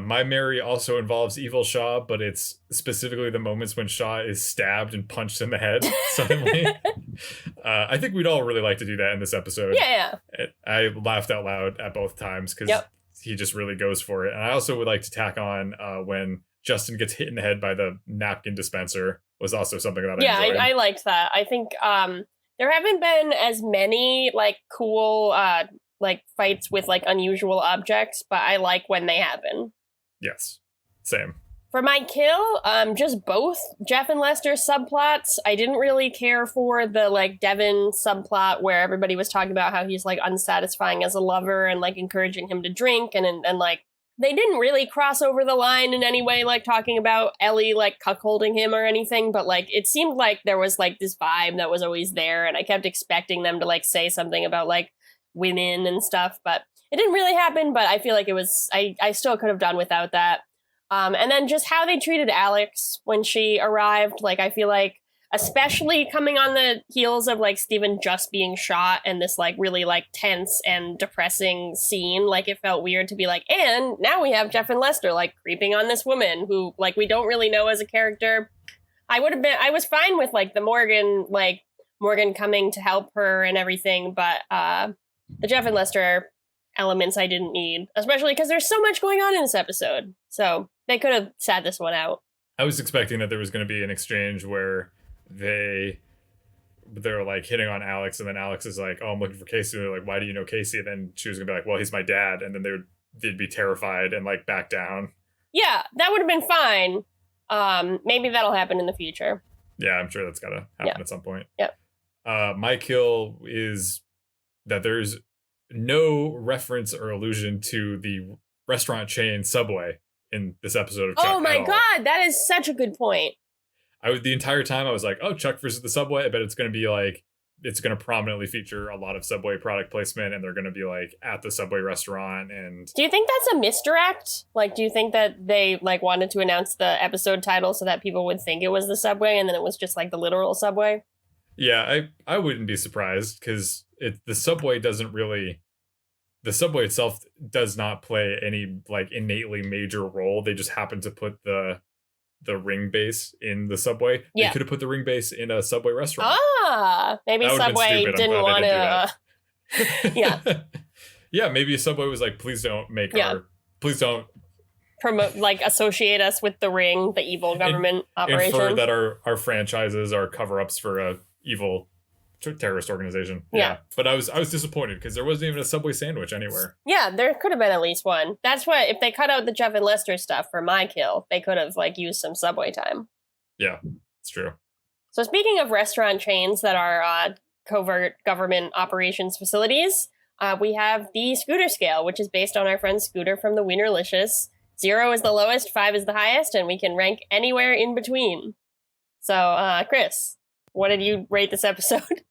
Speaker 1: My Mary also involves Evil Shaw, but it's specifically the moments when Shaw is stabbed and punched in the head suddenly. I think we'd all really like to do that in this episode.
Speaker 2: Yeah.
Speaker 1: I laughed out loud at both times because he just really goes for it. And I also would like to tack on when Justin gets hit in the head by the napkin dispenser was also something that I enjoyed.
Speaker 2: I liked that. I think there haven't been as many like cool like fights with like unusual objects, but I like when they happen.
Speaker 1: Yes, same.
Speaker 2: For my kill, just both Jeff and Lester subplots. I didn't really care for the like Devin subplot where everybody was talking about how he's like unsatisfying as a lover and like encouraging him to drink and like they didn't really cross over the line in any way, like talking about Ellie like cuckolding him or anything, but like it seemed like there was like this vibe that was always there, and I kept expecting them to like say something about like women and stuff, but it didn't really happen. But I feel like it was I still could have done without that. And then just how they treated Alex when she arrived, like I feel like especially coming on the heels of like Stephen just being shot and this like really like tense and depressing scene, like it felt weird to be like, and now we have Jeff and Lester like creeping on this woman who like we don't really know as a character. I was fine with like the Morgan coming to help her and everything, but the Jeff and Lester elements I didn't need, especially because there's so much going on in this episode. So they could have sat this one out.
Speaker 1: I was expecting that there was going to be an exchange where they they're like hitting on Alex, and then Alex is like, "Oh, I'm looking for Casey." And they're like, "Why do you know Casey?" And then she was gonna be like, "Well, he's my dad," and then they'd be terrified and like back down.
Speaker 2: Yeah, that would have been fine. Maybe that'll happen in the future.
Speaker 1: Yeah, I'm sure that's gotta happen at some point.
Speaker 2: Yep.
Speaker 1: My kill is that there's no reference or allusion to the restaurant chain Subway in this episode of Chuck.
Speaker 2: Oh my god, that is such a good point.
Speaker 1: The entire time I was like, oh, Chuck versus the Subway. I bet it's going to be like, it's going to prominently feature a lot of Subway product placement, and they're going to be like at the Subway restaurant. And
Speaker 2: do you think that's a misdirect? Like, do you think that they like wanted to announce the episode title so that people would think it was the Subway, and then it was just like the literal Subway?
Speaker 1: Yeah, I wouldn't be surprised, because the Subway itself does not play any like innately major role. They just happen to put the ring base in the Subway.
Speaker 2: Yeah.
Speaker 1: They could have put the ring base in a Subway restaurant.
Speaker 2: Maybe Subway didn't want to. Yeah.
Speaker 1: Yeah, maybe Subway was like, please don't please don't
Speaker 2: promote, like, associate us with the ring, the evil government operation.
Speaker 1: Infer that our franchises are cover-ups for a evil terrorist organization.
Speaker 2: Yeah.
Speaker 1: But I was disappointed because there wasn't even a Subway sandwich anywhere.
Speaker 2: Yeah, there could have been at least one. That's why if they cut out the Jeff and Lester stuff for my kill, they could have like used some Subway time.
Speaker 1: Yeah, it's true.
Speaker 2: So speaking of restaurant chains that are covert government operations facilities, we have the Scooter scale, which is based on our friend Scooter from the Wienerlicious. 0 is the lowest, 5 is the highest, and we can rank anywhere in between. So, Chris, what did you rate this episode?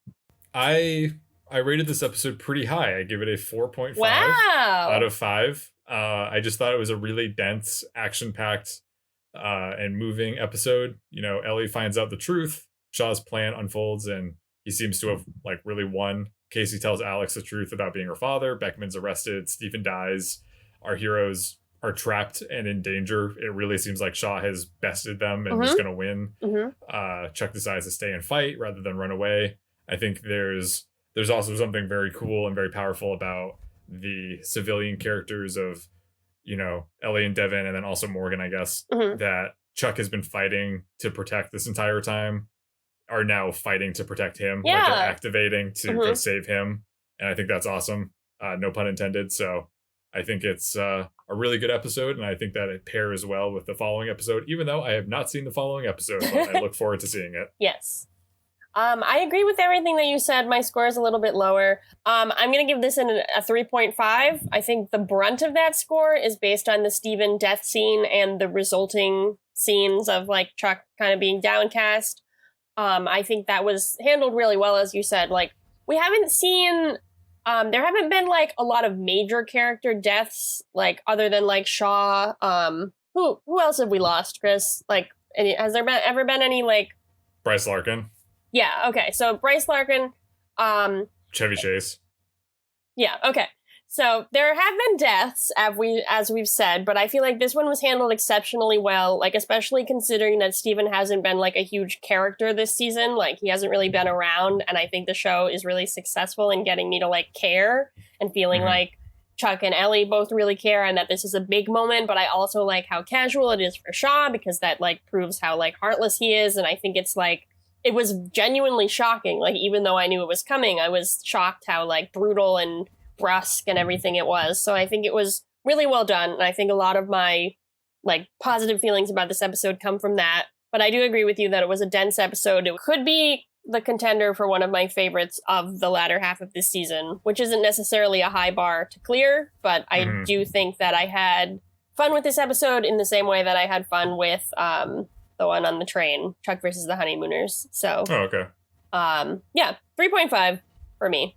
Speaker 1: I rated this episode pretty high. I give it a 4.5 out of 5. I just thought it was a really dense, action-packed, and moving episode. You know, Ellie finds out the truth. Shaw's plan unfolds, and he seems to have like really won. Casey tells Alex the truth about being her father. Beckman's arrested. Stephen dies. Our heroes are trapped and in danger. It really seems like Shaw has bested them and is going to win. Chuck decides to stay and fight rather than run away. I think there's also something very cool and very powerful about the civilian characters of, you know, Ellie and Devin, and then also Morgan, I guess, that Chuck has been fighting to protect this entire time, are now fighting to protect him.
Speaker 2: Yeah.
Speaker 1: Like they're activating to go save him. And I think that's awesome. No pun intended. So I think it's a really good episode, and I think that it pairs well with the following episode, even though I have not seen the following episode, but I look forward to seeing it.
Speaker 2: Yes. I agree with everything that you said. My score is a little bit lower. I'm going to give this a 3.5. I think the brunt of that score is based on the Stephen death scene and the resulting scenes of like Chuck kind of being downcast. I think that was handled really well, as you said. Like, we haven't seen, there haven't been like a lot of major character deaths, like other than like Shaw. Who else have we lost, Chris? Like, has there ever been any like
Speaker 1: Bryce Larkin?
Speaker 2: Yeah, okay. So Bryce Larkin,
Speaker 1: Chevy Chase.
Speaker 2: Yeah, okay. So there have been deaths, as we've said, but I feel like this one was handled exceptionally well, like especially considering that Stephen hasn't been like a huge character this season. Like, he hasn't really been around, and I think the show is really successful in getting me to like care and feeling like Chuck and Ellie both really care and that this is a big moment. But I also like how casual it is for Shaw, because that like proves how like heartless he is. And I think it's like, it was genuinely shocking. Like, even though I knew it was coming, I was shocked how like brutal and brusque and everything it was. So I think it was really well done. And I think a lot of my like positive feelings about this episode come from that. But I do agree with you that it was a dense episode. It could be the contender for one of my favorites of the latter half of this season, which isn't necessarily a high bar to clear. But I do think that I had fun with this episode in the same way that I had fun with the one on the train, Chuck versus the Honeymooners. So,
Speaker 1: okay.
Speaker 2: Yeah, 3.5 for me.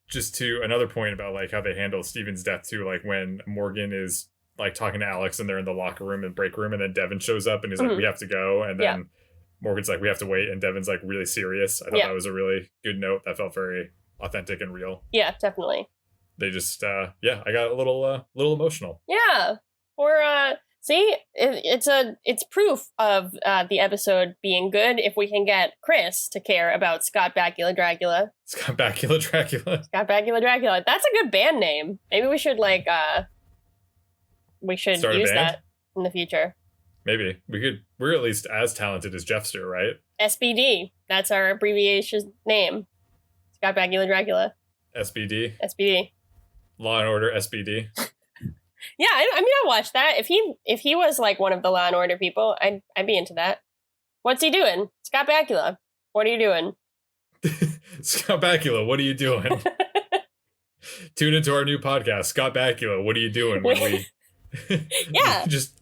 Speaker 1: Just to another point about like how they handle Stephen's death too, like when Morgan is like talking to Alex and they're in the locker room and break room, and then Devin shows up and he's like, we have to go. And then Morgan's like, we have to wait. And Devin's like really serious. I thought that was a really good note. That felt very authentic and real. Yeah,
Speaker 2: definitely.
Speaker 1: They just, I got a little emotional.
Speaker 2: Yeah. Or, see, it's proof of the episode being good if we can get Chris to care about Scott Bakula Dracula.
Speaker 1: Scott Bakula Dracula.
Speaker 2: Scott Bakula Dracula. That's a good band name. Maybe we should use that in the future.
Speaker 1: Maybe we're at least as talented as Jeffster, right?
Speaker 2: SBD. That's our abbreviation name. Scott Bakula Dracula.
Speaker 1: SBD.
Speaker 2: SBD.
Speaker 1: Law and Order SBD.
Speaker 2: Yeah, I mean, I watched that. If he was like one of the Law and Order people, I'd be into that. What's he doing? Scott Bakula. What are you doing?
Speaker 1: Scott Bakula, what are you doing? Tune into our new podcast, Scott Bakula. What are you doing? When we
Speaker 2: yeah,
Speaker 1: just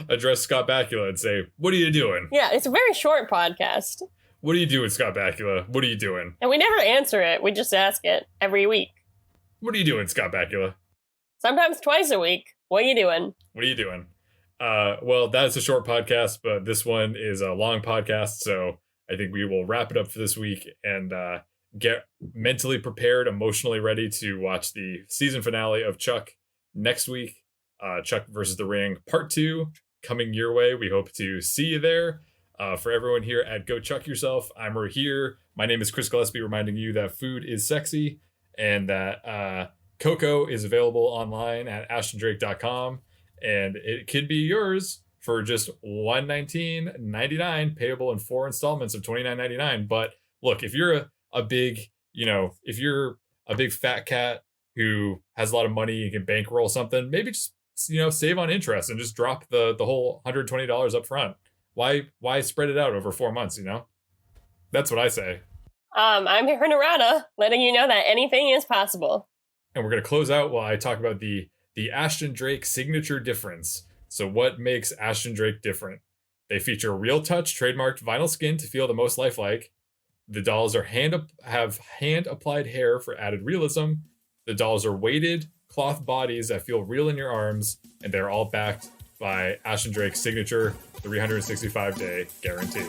Speaker 1: address Scott Bakula and say, "What are you doing?"
Speaker 2: Yeah, it's a very short podcast.
Speaker 1: What are you doing, Scott Bakula? What are you doing?
Speaker 2: And we never answer it. We just ask it every week.
Speaker 1: What are you doing, Scott Bakula?
Speaker 2: Sometimes twice a week. What are you doing?
Speaker 1: What are you doing? Well, that's a short podcast, but this one is a long podcast, so I think we will wrap it up for this week and get mentally prepared, emotionally ready to watch the season finale of Chuck next week. Chuck versus the Ring Part 2 coming your way. We hope to see you there. For everyone here at Go Chuck Yourself, I'm here. My name is Chris Gillespie, reminding you that food is sexy and that Cocoa is available online at ashtondrake.com, and it could be yours for just $119.99, payable in 4 installments of $29.99. But look, if you're a big, if you're a big fat cat who has a lot of money and can bankroll something, maybe just save on interest and just drop the whole $120 up front. Why spread it out over 4 months? That's what I say.
Speaker 2: I'm here for Narada, letting you know that anything is possible.
Speaker 1: And we're going to close out while I talk about the Ashton Drake signature difference. So what makes Ashton Drake different? They feature real touch trademarked vinyl skin to feel the most lifelike. The dolls are have hand applied hair for added realism. The dolls are weighted cloth bodies that feel real in your arms, and they're all backed by Ashton Drake's signature 365-day guarantee.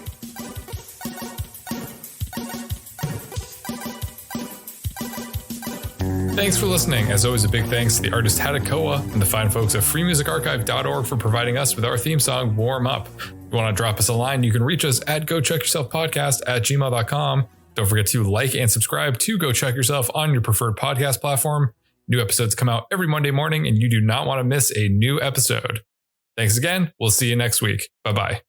Speaker 1: Thanks for listening. As always, a big thanks to the artist Hadakoa and the fine folks at freemusicarchive.org for providing us with our theme song, Warm Up. If you want to drop us a line, you can reach us at GoChuckYourselfPodcast@gmail.com. Don't forget to like and subscribe to Go Chuck Yourself on your preferred podcast platform. New episodes come out every Monday morning, and you do not want to miss a new episode. Thanks again. We'll see you next week. Bye-bye.